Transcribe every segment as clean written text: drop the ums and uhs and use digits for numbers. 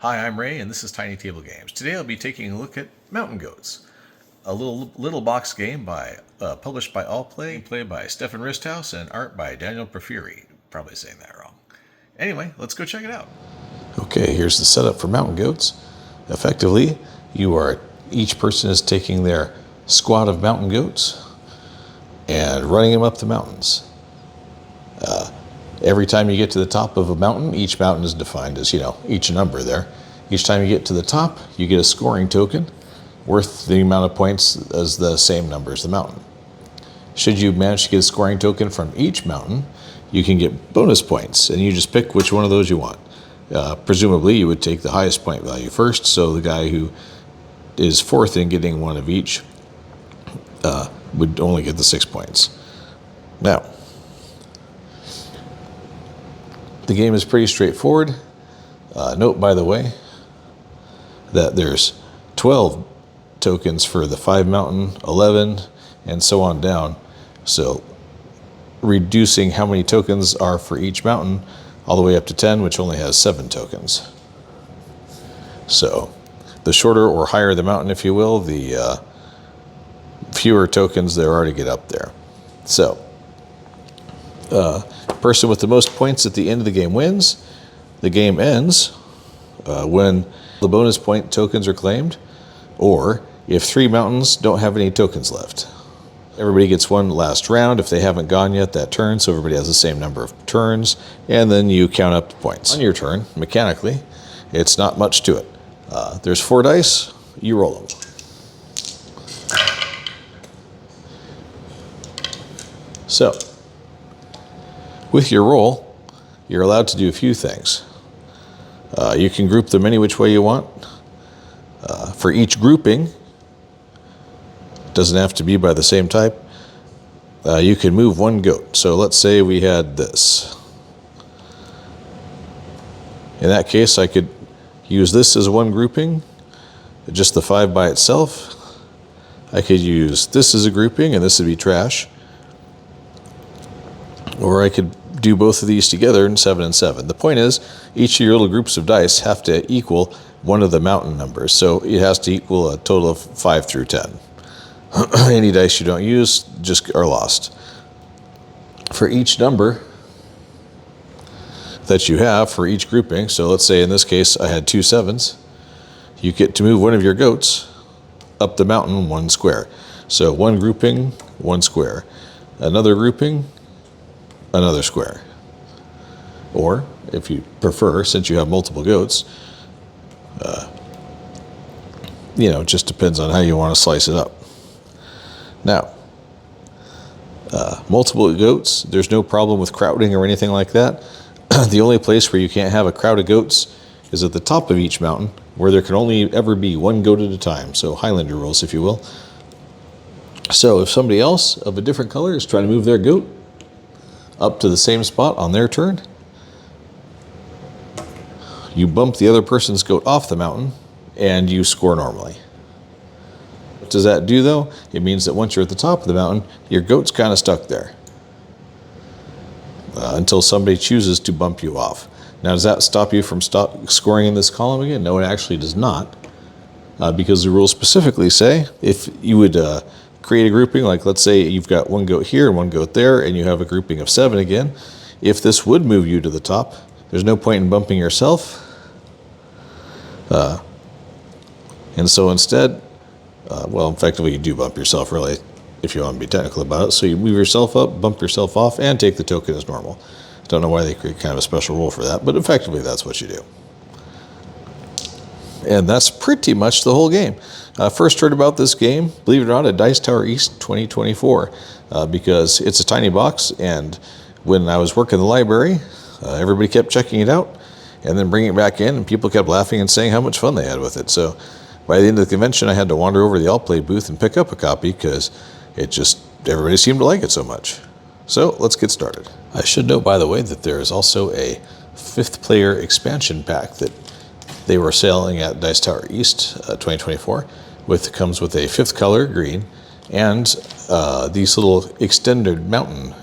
Hi, I'm Ray, and this is TinyTableGames. Today I'll be taking a look at Mountain Goats, a little box game published by allplay, played by Stefan Risthaus, and art by Daniel Porphyry. Probably saying that wrong. Anyway, let's go check it out. Okay, here's the setup for Mountain Goats. Effectively, each person is taking their squad of mountain goats and running them up the mountains. Every time you get to the top of a mountain, each mountain is defined as, each number there. Each time you get to the top, you get a scoring token worth the amount of points as the same number as the mountain. Should you manage to get a scoring token from each mountain, you can get bonus points, and you just pick which one of those you want. Presumably, you would take the highest point value first, so the guy who is fourth in getting one of each would only get the 6 points. Now, the game is pretty straightforward. Note, by the way, that there's 12 tokens for the 5 mountain, 11, and so on down. So reducing how many tokens are for each mountain all the way up to 10, which only has 7 tokens. So the shorter or higher the mountain, if you will, the fewer tokens there are to get up there. So person with the most points at the end of the game wins. The game ends when the bonus point tokens are claimed, or if 3 mountains don't have any tokens left. Everybody gets one last round if they haven't gone yet that turn, so everybody has the same number of turns, and then you count up the points. On your turn, mechanically, it's not much to it. There's 4 dice, you roll them. So, with your roll, you're allowed to do a few things. You can group them any which way you want. For each grouping, doesn't have to be by the same type, you can move one goat. So let's say we had this. In that case, I could use this as one grouping, just the 5 by itself. I could use this as a grouping, and this would be trash. Or I could do both of these together in 7 and 7. The point is, each of your little groups of dice have to equal one of the mountain numbers. So it has to equal a total of 5 through 10. Any dice you don't use just are lost. For each number that you have for each grouping, so let's say in this case I had 2 7s, you get to move one of your goats up the mountain 1 square. So one grouping, 1 square. Another grouping, another square. Or, if you prefer, since you have multiple goats, it just depends on how you want to slice it up. Now, multiple goats, there's no problem with crowding or anything like that. The only place where you can't have a crowd of goats is at the top of each mountain, where there can only ever be 1 goat at a time. So Highlander rules, if you will. So if somebody else of a different color is trying to move their goat up to the same spot on their turn, you bump the other person's goat off the mountain and you score normally. What does that do though? It means that once you're at the top of the mountain, your goat's kind of stuck there until somebody chooses to bump you off. Now, does that stop you from scoring in this column again? No, it actually does not, because the rules specifically say if you would create a grouping, like let's say you've got 1 goat here and 1 goat there, and you have a grouping of 7 again. If this would move you to the top, there's no point in bumping yourself. And so instead, effectively you do bump yourself, really, if you want to be technical about it. So you move yourself up, bump yourself off, and take the token as normal. Don't know why they create kind of a special rule for that, but effectively that's what you do. And that's pretty much the whole game. First heard about this game, believe it or not, at Dicetower East 2024, because it's a tiny box, and when I was working in the library, everybody kept checking it out and then bringing it back in, and people kept laughing and saying how much fun they had with it. So by the end of the convention, I had to wander over to the allplay booth and pick up a copy because everybody seemed to like it so much. So let's get started. I should note, by the way, that there is also a 5th player expansion pack that they were selling at Dicetower East 2024. Comes with a 5th color, green, and these little extended mountain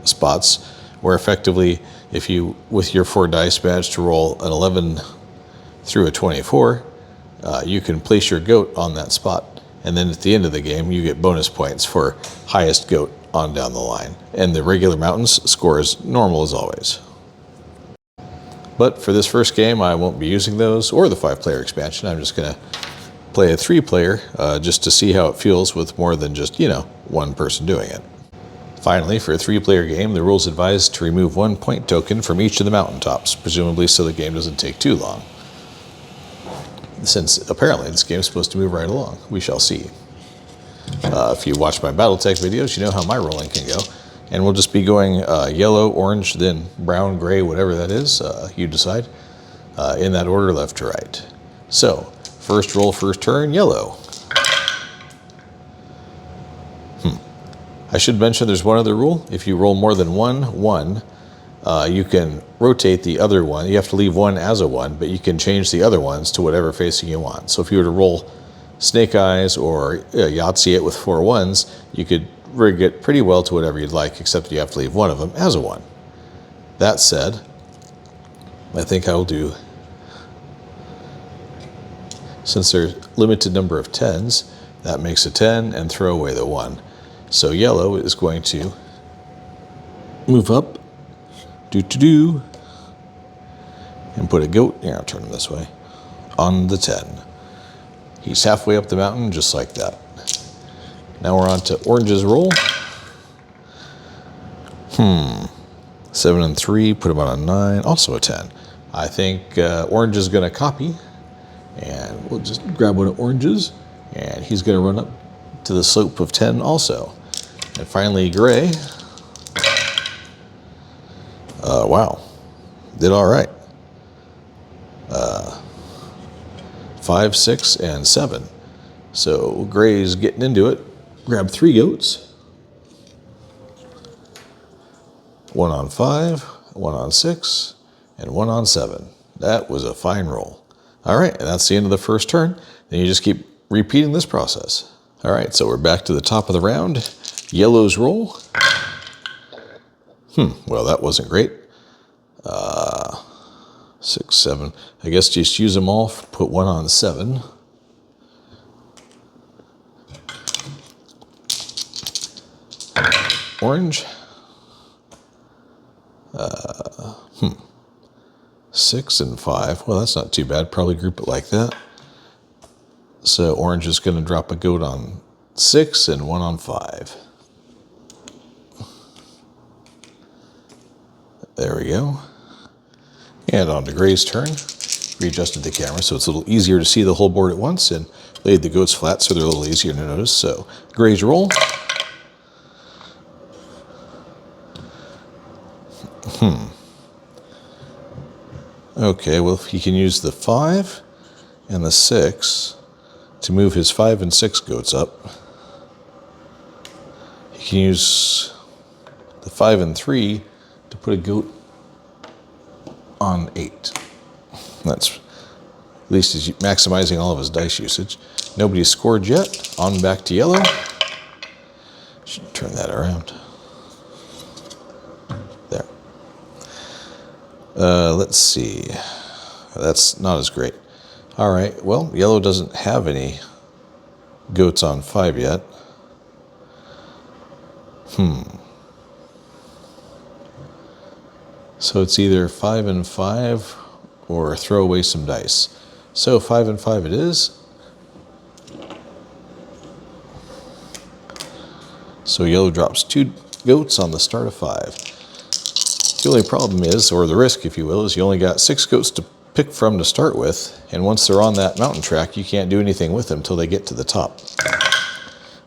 spots where effectively if you, with your 4 dice, manage to roll an 11 through a 24, you can place your goat on that spot. And then at the end of the game, you get bonus points for highest goat on down the line. And the regular mountains score is normal as always. But for this first game, I won't be using those or the 5-player expansion. I'm just going to play a 3-player just to see how it feels with more than just, one person doing it. Finally, for a 3-player game, the rules advise to remove 1 point token from each of the mountaintops, presumably so the game doesn't take too long. Since apparently this game is supposed to move right along. We shall see. If you watch my Battletech videos, you know how my rolling can go. And we'll just be going yellow, orange, then brown, gray, whatever that is, you decide, in that order left to right. So, first roll, first turn, yellow. I should mention there's one other rule. If you roll more than 1, you can rotate the other one. You have to leave one as a 1, but you can change the other ones to whatever facing you want. So if you were to roll Snake Eyes or Yahtzee it with 4 1s, you could rig it pretty well to whatever you'd like, except you have to leave one of them as a 1. That said, I think I will do, since there's limited number of 10s, that makes a 10 and throw away the 1. So yellow is going to move up, and put a goat, here, I'll turn him this way, on the 10. He's halfway up the mountain, just like that. Now we're on to orange's roll. 7 and 3, put him on a 9, also a 10. I think orange is going to copy, and we'll just grab one of orange's, and he's going to run up to the slope of 10 also. And finally, gray. Wow, did all right. 5, 6, and 7. So gray's getting into it. Grab 3 goats. 1 on 5, 1 on 6, and 1 on 7. That was a fine roll. All right, and that's the end of the first turn. Then you just keep repeating this process. All right, so we're back to the top of the round. Yellow's roll. Well, that wasn't great. 6, 7. I guess just use them all. Put 1 on 7. Orange. 6 and 5. Well, that's not too bad. Probably group it like that. So orange is going to drop a goat on 6 and 1 on 5. There we go. And on to gray's turn. Readjusted the camera so it's a little easier to see the whole board at once, and laid the goats flat so they're a little easier to notice. So gray's roll. Okay, well, he can use the 5 and the 6 to move his 5 and 6 goats up. He can use the 5 and 3 to put a goat on 8. That's, at least he's maximizing all of his dice usage. Nobody's scored yet. On back to yellow. Should turn that around. There. Let's see. That's not as great. All right, well, yellow doesn't have any goats on 5 yet. So it's either 5 and 5 or throw away some dice. So 5 and 5 it is. So yellow drops 2 goats on the start of 5. The only problem is, or the risk if you will, is you only got 6 goats to pick from to start with, and once they're on that mountain track, you can't do anything with them until they get to the top.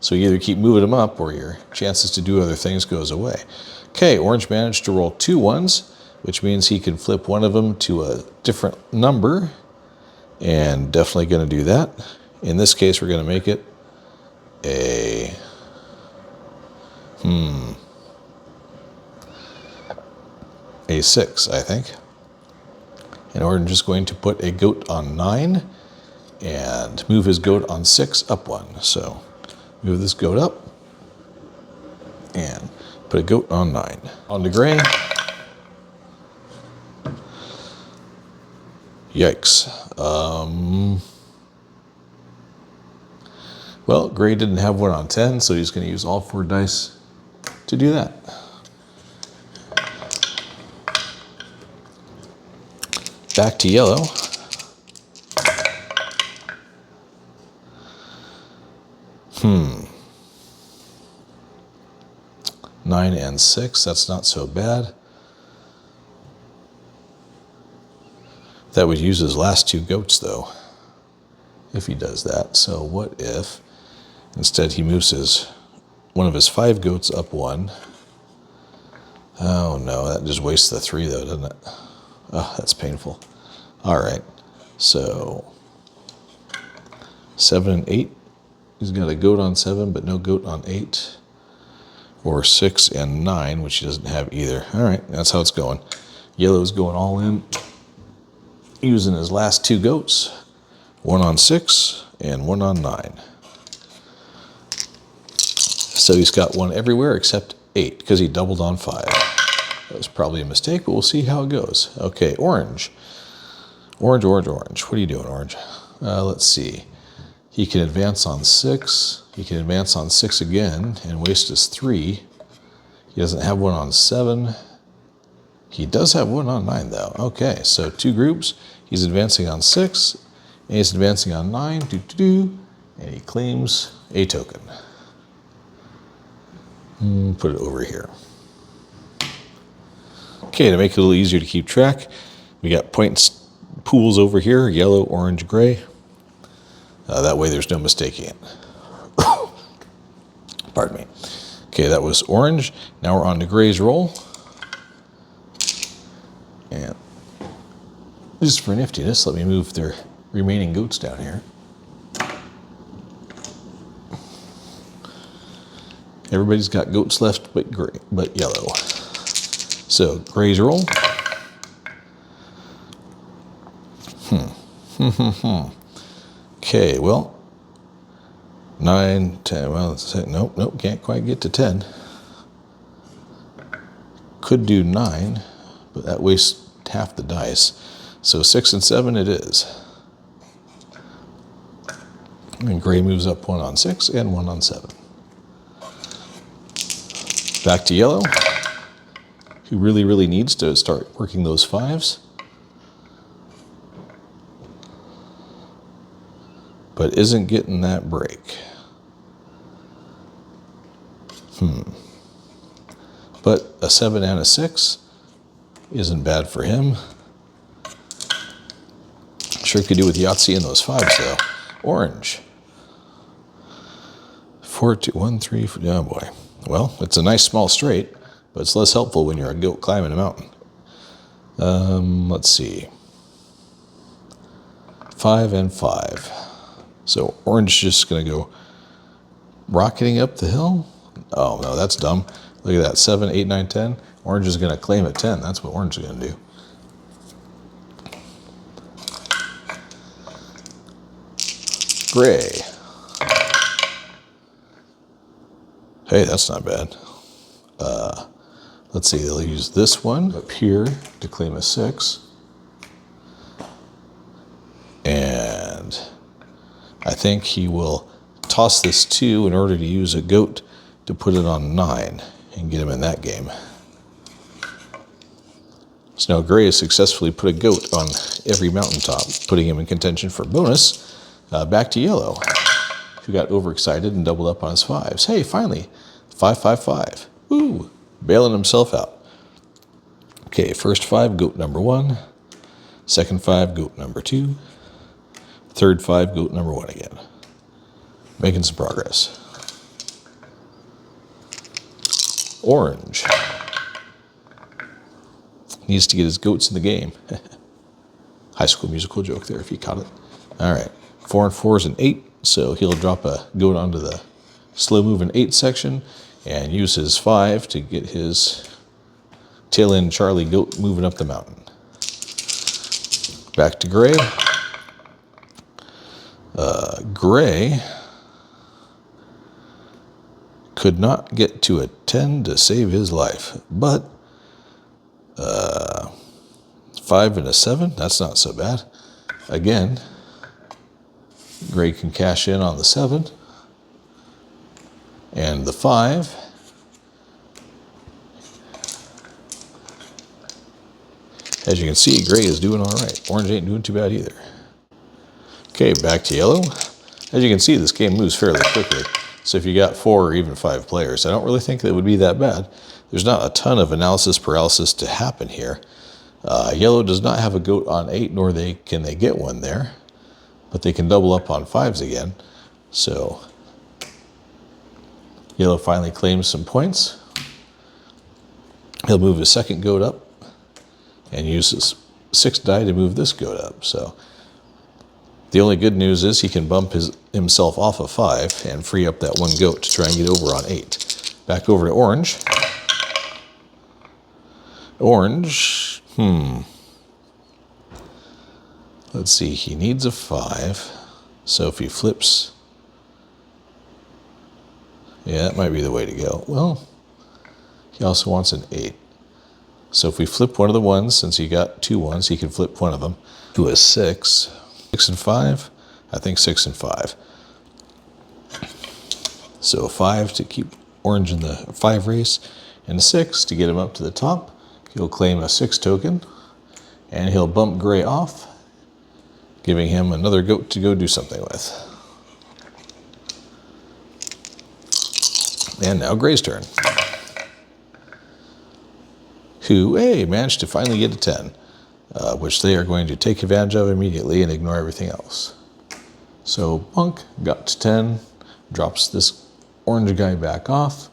So you either keep moving them up or your chances to do other things goes away. Okay, orange managed to roll 2 1s, which means he can flip one of them to a different number, and definitely going to do that. In this case, we're going to make it a a 6, I think. And orange is going to put a goat on 9 and move his goat on 6 up 1. So move this goat up and put a goat on 9. On to gray. Yikes. Well, Gray didn't have one on 10, so he's going to use all 4 dice to do that. Back to yellow. Nine and 6, that's not so bad. That would use his last 2 goats, though, if he does that. So what if instead he moves one of his 5 goats up 1? Oh no, that just wastes the 3 though, doesn't it? Oh, that's painful. All right, so 7 and 8. He's got a goat on 7, but no goat on 8. Or 6 and 9, which he doesn't have either. All right, that's how it's going. Yellow's going all in, using his last 2 goats. 1 on 6 and 1 on 9. So he's got 1 everywhere except 8 because he doubled on 5. That was probably a mistake, but we'll see how it goes. Okay, orange. Orange, orange, orange. What are you doing, orange? Let's see. He can advance on 6. He can advance on 6 again and waste his 3. He doesn't have 1 on 7. He does have 1 on 9, though. Okay, so 2 groups. He's advancing on 6, and he's advancing on 9. And he claims a token. Put it over here. Okay, to make it a little easier to keep track, we got points pools over here, yellow, orange, gray. That way there's no mistaking it. Pardon me. Okay, that was orange. Now we're on to gray's roll. And just for niftiness, let me move their remaining goats down here. Everybody's got goats left but yellow. So gray's roll. Okay, well, 9, 10, well, nope, can't quite get to 10. Could do 9, but that wastes half the dice. So 6 and 7 it is. And gray moves up 1 on 6 and 1 on 7. Back to yellow, who really needs to start working those 5s. But isn't getting that break. But a 7 and a 6 isn't bad for him. Sure could do with Yahtzee and those 5s, though. Orange. 4, 2, 1, 3, 4, oh boy. Well, it's a nice small straight, but it's less helpful when you're a goat climbing a mountain. Let's see. 5 and 5. So orange is just going to go rocketing up the hill. Oh, no, that's dumb. Look at that, 7, 8, 9, 10. Orange is going to claim at 10. That's what orange is going to do. Gray. Hey, that's not bad. Let's see, they'll use this one up here to claim a 6. And I think he will toss this 2 in order to use a goat to put it on 9 and get him in that game. So now Gray has successfully put a goat on every mountaintop, putting him in contention for bonus. Back to yellow, who got overexcited and doubled up on his 5s. Hey, finally, 5, 5, 5. Woo, bailing himself out. Okay, first 5, goat number 1. Second 5, goat number 2. Third 5, goat number 1 again. Making some progress. Orange. Needs to get his goats in the game. High School Musical joke there if you caught it. All right, 4 and 4 is an 8, so he'll drop a goat onto the slow moving 8 section and use his 5 to get his tail end Charlie goat moving up the mountain. Back to Gray. Gray could not get to a 10 to save his life, but 5 and a 7. That's not so bad. Again, gray can cash in on the 7 and the 5. As you can see, gray is doing all right. Orange ain't doing too bad either. Okay, back to yellow. As you can see, this game moves fairly quickly. So if you got 4 or even 5 players, I don't really think that would be that bad. There's not a ton of analysis paralysis to happen here. Yellow does not have a goat on 8, nor can they get one there. But they can double up on 5s again. So yellow finally claims some points. He'll move his second goat up and use his 6 die to move this goat up. So the only good news is he can bump himself off of 5 and free up that 1 goat to try and get over on 8. Back over to orange. Orange, let's see, he needs a 5. So if he flips, yeah, that might be the way to go. Well, he also wants an 8. So if we flip one of the 1s, since he got 2 1s, he can flip one of them to a 6. 6 and 5? I think 6 and 5. So a 5 to keep orange in the 5 race, and a 6 to get him up to the top. He'll claim a 6 token, and he'll bump gray off, giving him another goat to go do something with. And now gray's turn. Who, hey, managed to finally get a 10. Which they are going to take advantage of immediately and ignore everything else. So Punk got to 10, drops this orange guy back off,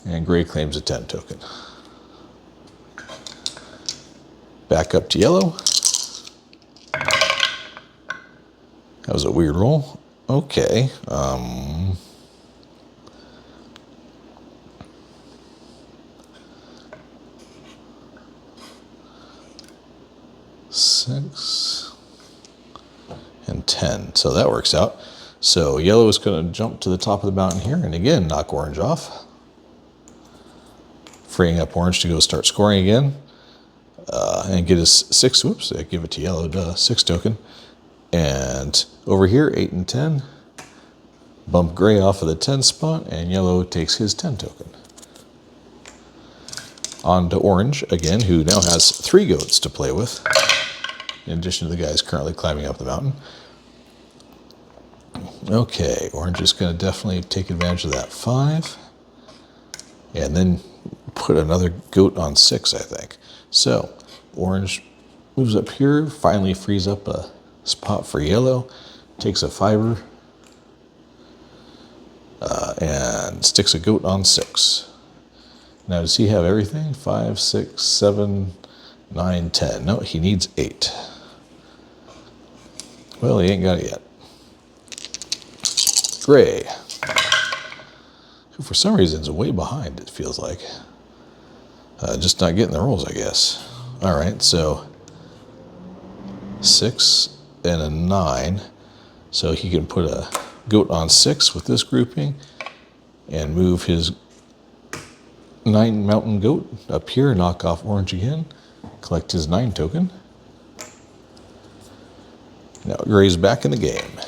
and gray claims a 10 token. Back up to yellow. That was a weird roll. Okay. 6 and 10. So that works out. So yellow is going to jump to the top of the mountain here and again knock orange off, freeing up orange to go start scoring again and get his 6. Whoops, I give it to yellow, 6 token. And over here, 8 and 10. Bump gray off of the 10 spot, and yellow takes his 10 token. On to orange again, who now has 3 goats to play with, in addition to the guys currently climbing up the mountain. Okay, orange is going to definitely take advantage of that 5. And then put another goat on 6, I think. So, orange moves up here, finally frees up a spot for yellow, takes a 5er, and sticks a goat on 6. Now, does he have everything? 5, 6, 7, 9, 10. No, he needs 8. Well, he ain't got it yet. Gray, who for some reason is way behind, it feels like. Just not getting the rolls, I guess. All right, so 6 and a 9. So he can put a goat on 6 with this grouping and move his 9 mountain goat up here, knock off orange again, collect his 9 token. Now gray's back in the game.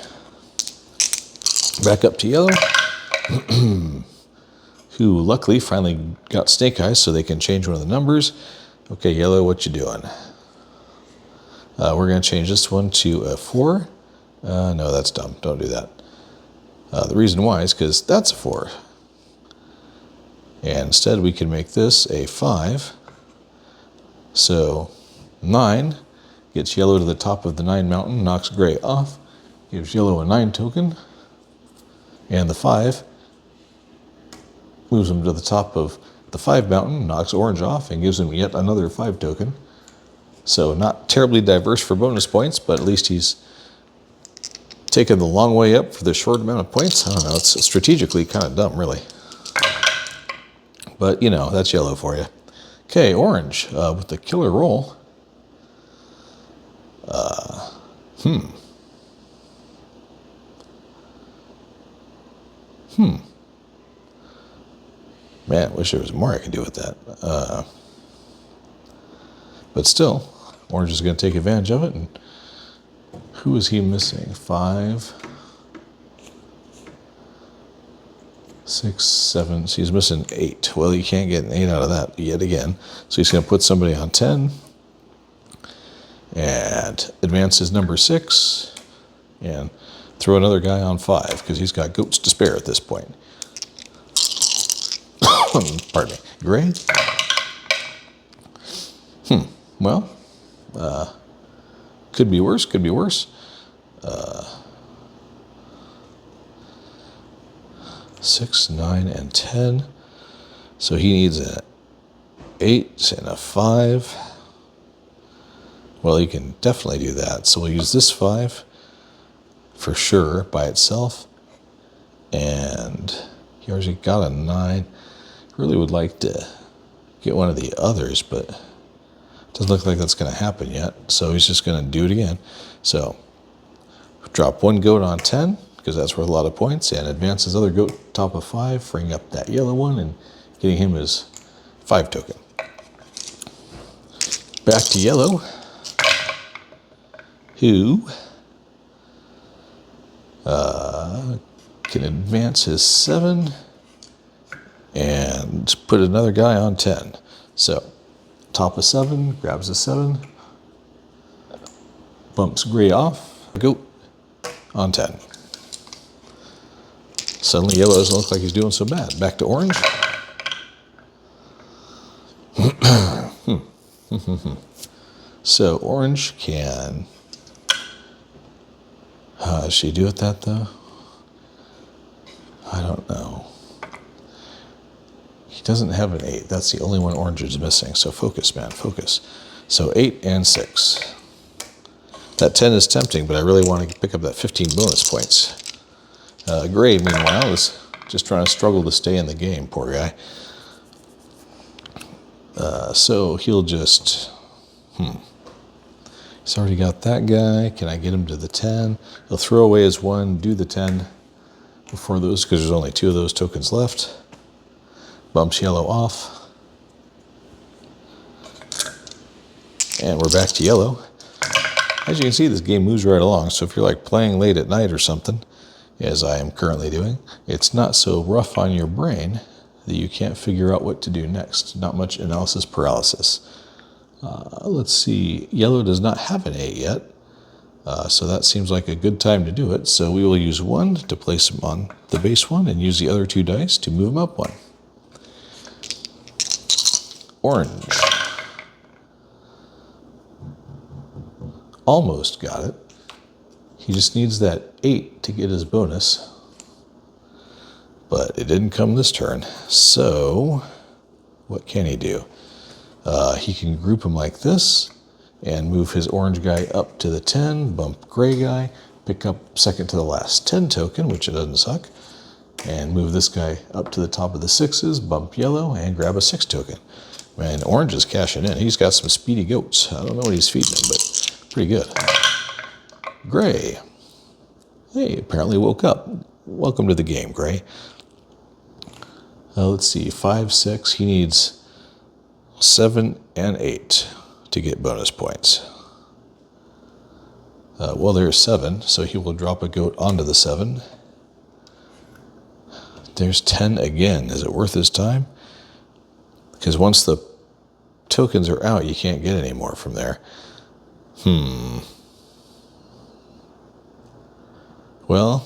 Back up to yellow, who luckily finally got snake eyes so they can change one of the numbers. Okay, yellow, what you doing? We're going to change this one to a 4. No, that's dumb. Don't do that. The reason why is because that's a 4. And instead we can make this a 5. So 9 gets yellow to the top of the 9 mountain, knocks gray off, gives yellow a 9 token. And the 5 moves him to the top of the 5 mountain, knocks orange off, and gives him yet another 5 token. So not terribly diverse for bonus points, but at least he's taken the long way up for the short amount of points. I don't know, it's strategically kind of dumb, really. But, you know, that's yellow for you. Okay, orange with the killer roll. Man, I wish there was more I could do with that. But still, Orange is going to take advantage of it. And who is he missing? 5, 6, 7. So he's missing 8. Well, you can't get an 8 out of that yet again. So he's going to put somebody on 10 and advance his number 6 and throw another guy on 5 because he's got goats to spare at this point. Pardon me. Gray? Well, could be worse, could be worse. 6, 9, and 10. So he needs an 8 and a 5. Well, he can definitely do that. So we'll use this 5 for sure by itself. And he already got a 9. Really would like to get one of the others, but it doesn't look like that's going to happen yet. So he's just going to do it again. So drop one goat on 10, because that's worth a lot of points, and advance his other goat top of 5, freeing up that yellow one and getting him his 5 token. Back to yellow, who can advance his 7 and put another guy on 10. So top of 7, grabs a 7, bumps Gray off, goat on 10. Suddenly yellow doesn't look like he's doing so bad. Back to orange. So orange can... does she do it that though? I don't know. He doesn't have an 8. That's the only one orange is missing. So focus, man, focus. So 8 and 6. That 10 is tempting, but I really want to pick up that 15 bonus points. Gray, meanwhile, is just trying to struggle to stay in the game, poor guy. So he'll just... He's already got that guy. Can I get him to the 10? He'll throw away his 1, do the 10 before those, because there's only 2 of those tokens left. Bumps yellow off. And we're back to yellow. As you can see, this game moves right along, so if you're like playing late at night or something, as I am currently doing, it's not so rough on your brain that you can't figure out what to do next. Not much analysis paralysis. Let's see, yellow does not have an 8 yet, so that seems like a good time to do it. So we will use 1 to place him on the base 1 and use the other 2 dice to move him up 1. Orange. Almost got it. He just needs that 8 to get his bonus. But it didn't come this turn. So, what can he do? He can group them like this and move his orange guy up to the 10, bump Gray guy, pick up second to the last 10 token, which it doesn't suck, and move this guy up to the top of the 6s, bump yellow, and grab a 6 token. Man, orange is cashing in. He's got some speedy goats. I don't know what he's feeding him, but pretty good. Gray. Hey, apparently woke up. Welcome to the game, Gray. Let's see, 5, 6. He needs 7 and 8 to get bonus points. Well, there's 7, so he will drop a goat onto the 7. There's 10 again. Is it worth his time? Because once the tokens are out, you can't get any more from there. Well,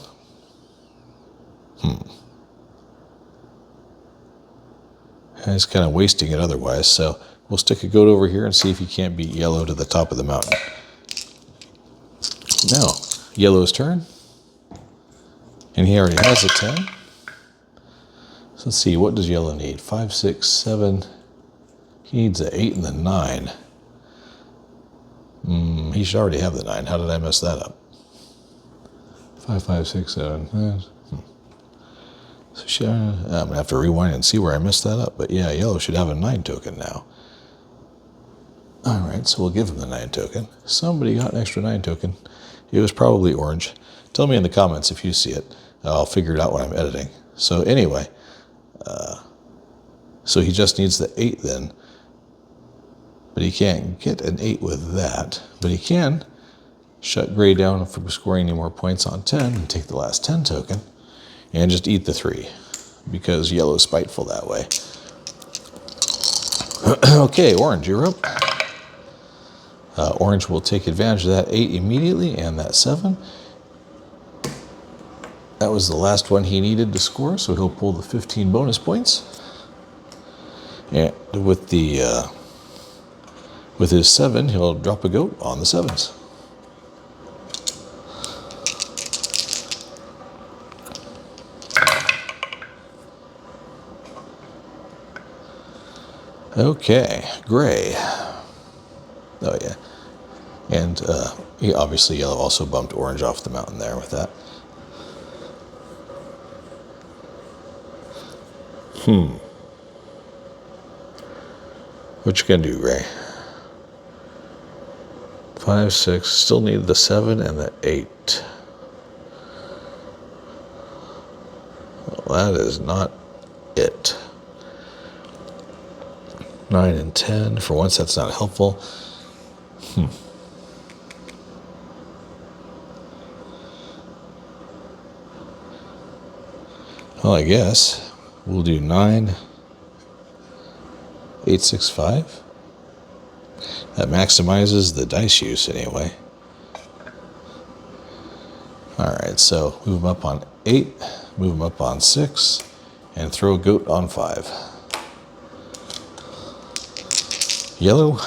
he's kind of wasting it otherwise, so we'll stick a goat over here and see if he can't beat yellow to the top of the mountain. Now, yellow's turn, and he already has a 10. So let's see, what does yellow need? 5, 6, 7. He needs an 8 and a 9. He should already have the 9. How did I mess that up? 5, 5, 6, 7. So I'm going to have to rewind and see where I messed that up. But yeah, yellow should have a 9 token now. All right, so we'll give him the 9 token. Somebody got an extra 9 token. It was probably orange. Tell me in the comments if you see it. I'll figure it out when I'm editing. So anyway, so he just needs the 8 then. but he can't get an 8 with that. But he can shut gray down from scoring any more points on 10 and take the last 10 token and just eat the 3 because yellow's spiteful that way. Okay, orange, you're up. Orange will take advantage of that 8 immediately and that 7. That was the last one he needed to score, so he'll pull the 15 bonus points. And with his 7, he'll drop a goat on the 7s. Okay, gray. Oh yeah. And obviously yellow also bumped orange off the mountain there with that. What you gonna do, Gray? 5, 6, still need the 7 and the 8. Well, that is not it. 9 and 10, for once that's not helpful. Well, I guess we'll do 9, 8, 6, 5. That maximizes the dice use anyway. Alright, so move them up on 8, move them up on 6, and throw a goat on 5. Yellow,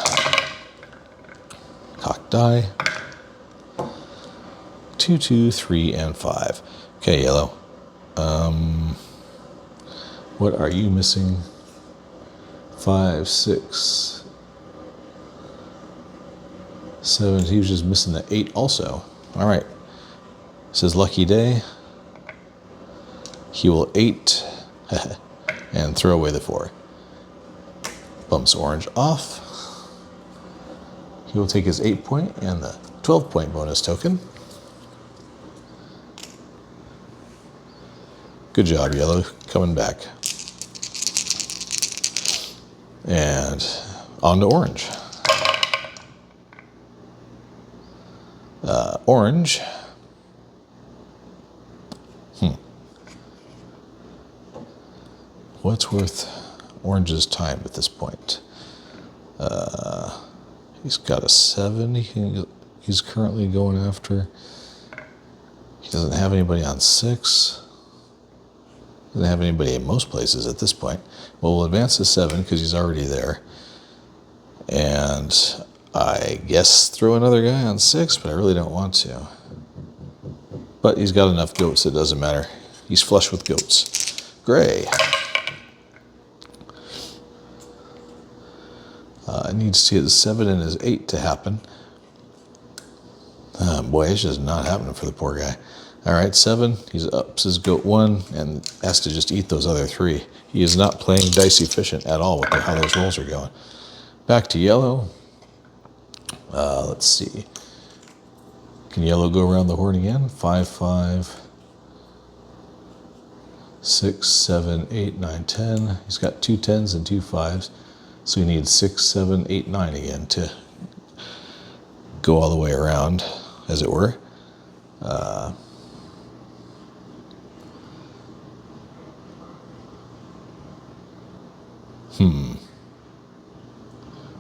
cock die, 2, 2, 3, and 5. Okay, yellow. What are you missing? 5, 6, 7. He was just missing the 8 also. All right. Says lucky day. He will 8 and throw away the 4. Bumps orange off. He will take his 8 point and the 12 point bonus token. Good job, yellow, coming back. And on to orange. Orange. What's worth orange's time at this point? He's got a 7 he's currently going after. He doesn't have anybody on 6. Doesn't have anybody in most places at this point. Well, we'll advance to 7 because he's already there. And I guess throw another guy on 6, but I really don't want to. But he's got enough goats, it doesn't matter. He's flush with goats. Gray. Needs his 7 and his 8 to happen. Boy, it's just not happening for the poor guy. All right, 7, he's ups his goat 1 and has to just eat those other 3. He is not playing dice efficient at all with how those rolls are going. Back to yellow. Let's see. Can yellow go around the horn again? 5, 5, 6, 7, 8, 9, 10. He's got 2 10s and 2 5s. So he needs 6, 7, 8, 9 again to go all the way around, as it were.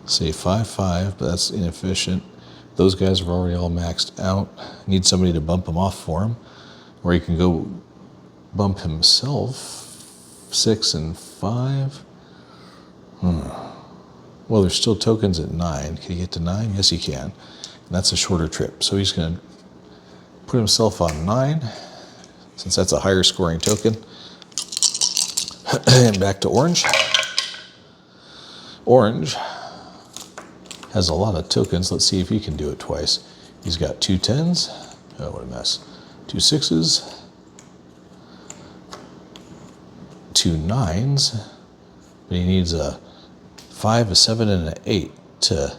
Say 5, 5, but that's inefficient. Those guys are already all maxed out. Need somebody to bump them off for him. Or he can go bump himself. 6 and 5. Well, there's still tokens at 9. Can he get to 9? Yes, he can. And that's a shorter trip. So he's going to put himself on 9, since that's a higher scoring token. And back to orange. Orange has a lot of tokens. Let's see if he can do it twice. He's got 2 10s. Oh, what a mess. 2 6s. 2 9s. But he needs a 5, a 7, and an 8 to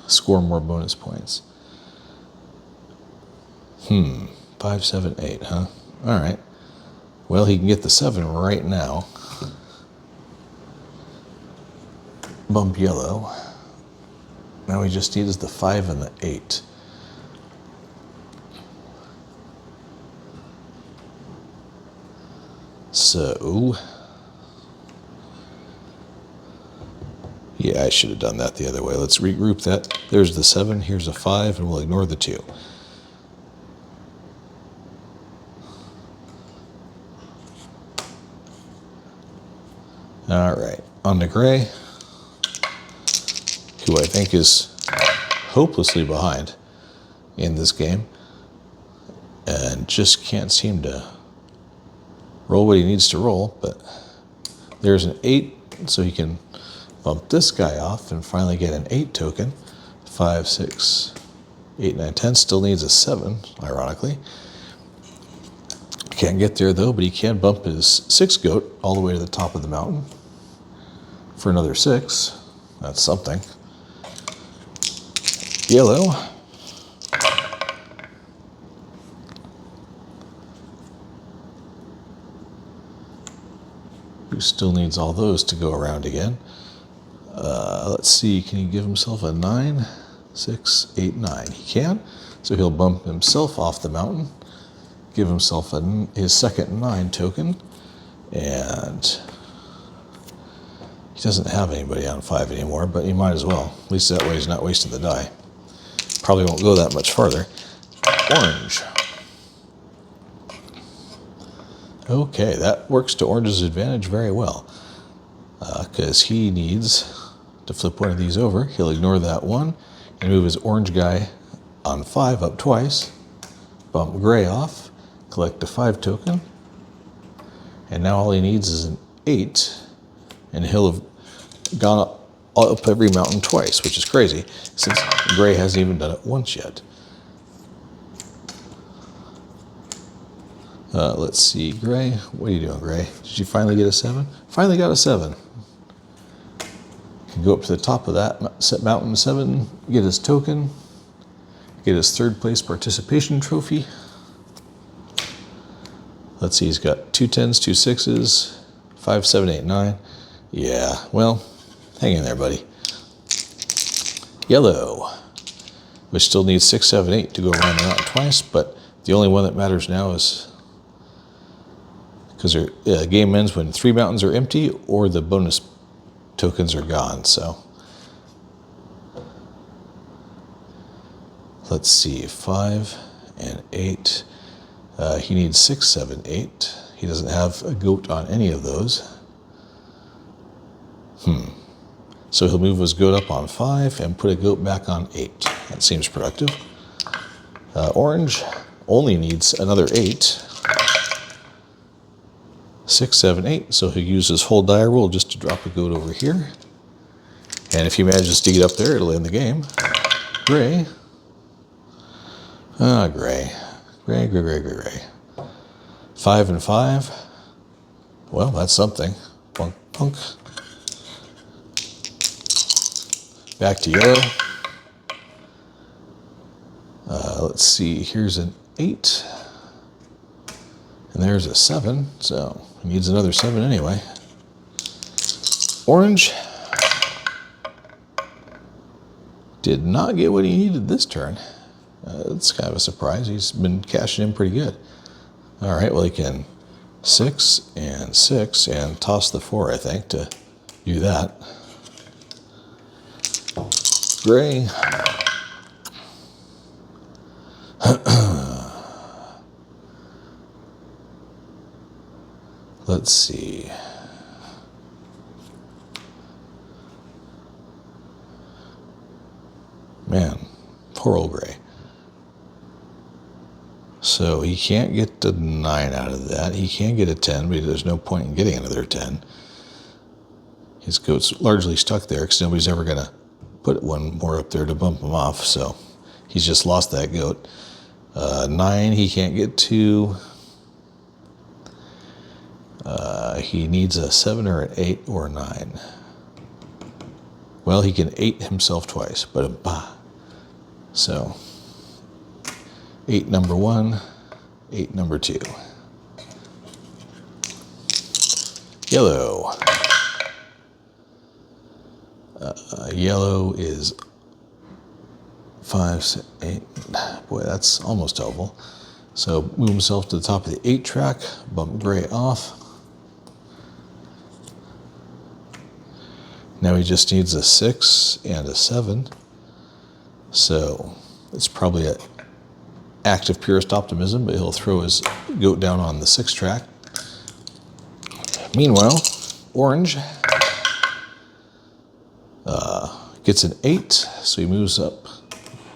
score more bonus points. 5, 7, 8, huh? All right. Well, he can get the 7 right now. Bump yellow. Now we just need is the 5 and the 8. So, yeah, I should have done that the other way. Let's regroup that. There's the 7, here's a 5, and we'll ignore the 2. All right, on to Gray, who I think is hopelessly behind in this game and just can't seem to roll what he needs to roll, but there's an 8, so he can bump this guy off and finally get an 8 token. 5, 6, 8, 9, 10, still needs a 7, ironically. Can't get there though, but he can bump his 6 goat all the way to the top of the mountain for another 6. That's something. Yellow. Who still needs all those to go around again. Let's see, can he give himself a 9? 6, 8, 9. He can. So he'll bump himself off the mountain, give himself his second 9 token, and he doesn't have anybody on 5 anymore, but he might as well. At least that way he's not wasting the die. Probably won't go that much farther. Orange. Okay, that works to Orange's advantage very well, because he needs to flip one of these over. He'll ignore that 1 and move his orange guy on 5 up twice, bump Gray off, collect a 5 token, and now all he needs is an 8, and he'll have gone up every mountain twice, which is crazy, since Gray hasn't even done it once yet. Let's see, Gray, what are you doing, Gray? Did you finally get a 7? Finally got a 7. Can go up to the top of that mountain 7, get his token, get his 3rd place participation trophy. Let's see, he's got 2 10s, 2 6s, 5, 7, 8, 9. Yeah, well, hang in there, buddy. Yellow, which still needs 6, 7, 8 to go around the mountain twice, but the only one that matters now is because game ends when 3 mountains are empty or the bonus tokens are gone. So let's see, 5 and 8. He needs 6, 7, 8. He doesn't have a goat on any of those. So he'll move his goat up on 5 and put a goat back on 8. That seems productive. Orange only needs another 8. 6, 7, 8. So he'll use his whole die roll just to drop a goat over here. And if he manages to get up there, it'll end the game. Gray. Gray. Gray. 5 and 5. Well, that's something. Punk, punk. Back to yellow. Let's see, here's an 8. And there's a 7, so he needs another 7 anyway. Orange did not get what he needed this turn. It's kind of a surprise. He's been cashing in pretty good. All right, well, he can 6 and 6 and toss the 4, I think, to do that. Gray. Let's see. Man, poor old Gray. So he can't get the 9 out of that. He can get a 10, but there's no point in getting another 10. His goat's largely stuck there because nobody's ever going to put one more up there to bump him off. So he's just lost that goat. 9 he can't get to. He needs a 7 or an 8 or a 9. Well, he can 8 himself twice, but so 8 number 1, 8 number 2. Yellow. Yellow is 5, 8. Boy, that's almost helpful. So move himself to the top of the 8 track, bump gray off. Now he just needs a 6 and a 7. So it's probably an act of purest optimism, but he'll throw his goat down on the 6 track. Meanwhile, orange gets an 8, so he moves up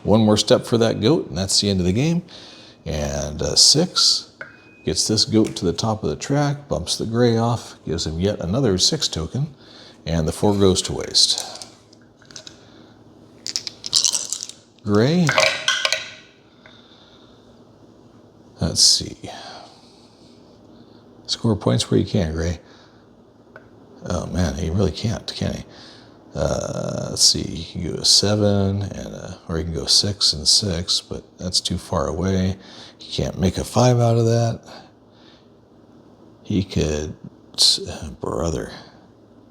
one more step for that goat, and that's the end of the game. And 6 gets this goat to the top of the track, bumps the gray off, gives him yet another 6 token, and the 4 goes to waste. Gray. Let's see. Score points where you can, Gray. Oh man, he really can't, can he? Let's see, he can go 7, or he can go 6 and 6, but that's too far away. He can't make a 5 out of that. He could, brother.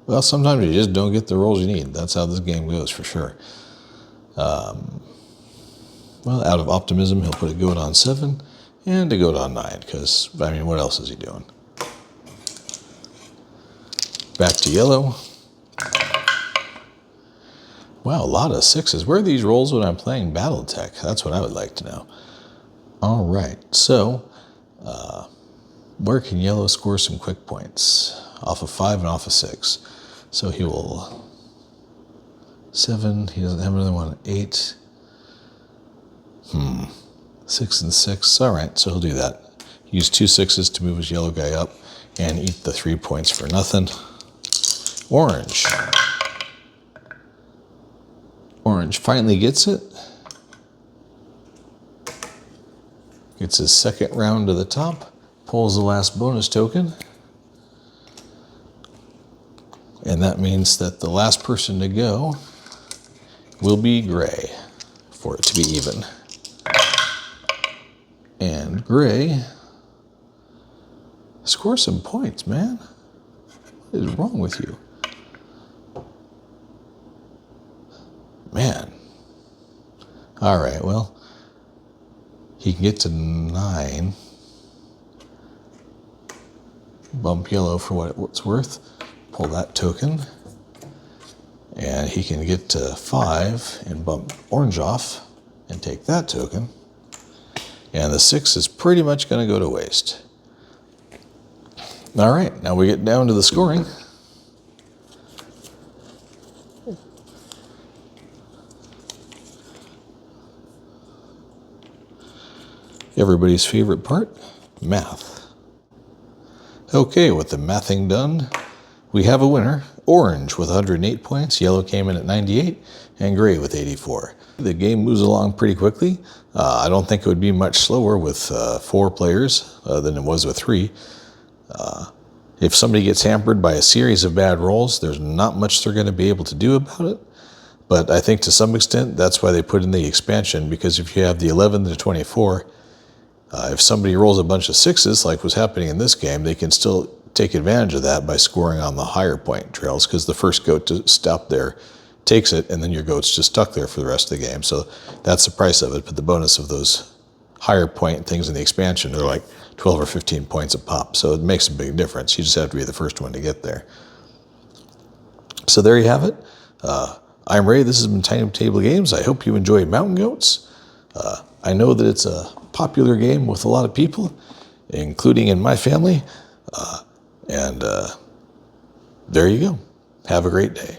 Well, sometimes you just don't get the rolls you need. That's how this game goes, for sure. Well, out of optimism, he'll put a goat on 7 and a goat on 9, because, I mean, what else is he doing? Back to yellow. Wow, a lot of 6s. Where are these rolls when I'm playing Battletech? That's what I would like to know. All right, so where can yellow score some quick points? Off of 5 and off of 6. So he will 7. He doesn't have another one. 8. 6 and 6. All right, so he'll do that. Use 2 6s to move his yellow guy up and eat the 3 points for nothing. Orange. Orange finally gets it. Gets his second round to the top. Pulls the last bonus token. And that means that the last person to go will be gray for it to be even. And gray score some points, man. What is wrong with you? Man. All right, well, he can get to 9. Bump yellow for what it's worth. Pull that token. And he can get to 5 and bump orange off and take that token. And the 6 is pretty much going to go to waste. All right, now we get down to the scoring. Everybody's favorite part, math. Okay, with the mathing done, we have a winner. Orange with 108 points, yellow came in at 98, and gray with 84. The game moves along pretty quickly. I don't think it would be much slower with 4 players than it was with 3. If somebody gets hampered by a series of bad rolls, there's not much they're going to be able to do about it. But I think to some extent, that's why they put in the expansion, because if you have the 11 to 24, if somebody rolls a bunch of 6s, like was happening in this game, they can still take advantage of that by scoring on the higher point trails, because the first goat to stop there takes it, and then your goat's just stuck there for the rest of the game. So that's the price of it, but the bonus of those higher point things in the expansion are like 12 or 15 points a pop, so it makes a big difference. You just have to be the first one to get there. So there you have it. I'm Ray. This has been TinyTableGames. I hope you enjoy Mountain Goats. I know that it's a popular game with a lot of people, including in my family. And there you go. Have a great day.